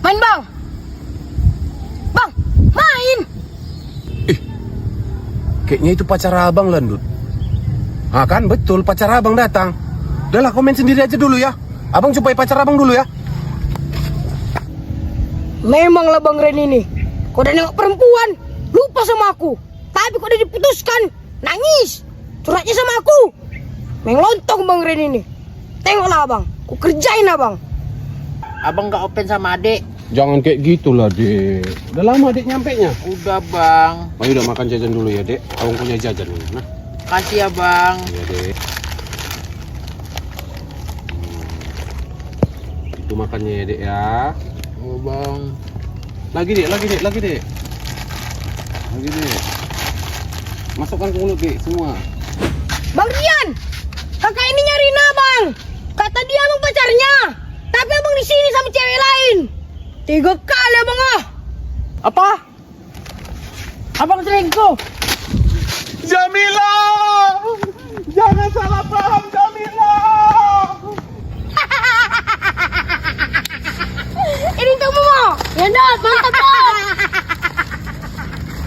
Main bang. Bang, main. Kayaknya itu pacar abang, Landut. Ah kan, betul, pacar abang datang. Udahlah, kau main sendiri aja dulu ya. Abang jumpai pacar abang dulu ya. Memanglah Bang Ren ini. Kau udah nengok perempuan, lupa sama aku. Tapi kau udah diputuskan, nangis. Curhatnya sama aku. Mengelontong Bang Ren ini. Tengoklah abang, ku kerjain abang. Abang gak open sama adik. Jangan kayak gitulah, Dek. Udah lama Dek nyampenya. Udah bang. Ayo udah makan jajan dulu ya, Dek. Abang punya jajan dulu. Nah, Kasih ya bang. ya, Dek. Itu makannya ya, Dek ya. Oh bang. Lagi, Dek. Lagi, Dek. Masukkan ke mulut, Dek, semua. Bang Rian, kakak ini nyariin abang. Kata dia abang pacarnya. Tapi abang di sini sama cewek lain. 3 kali abang ah. Apa? Abang selingkuh. Jamila! Jangan salah paham, Jamila! Ini untuk Momo. Ya dah, mantap.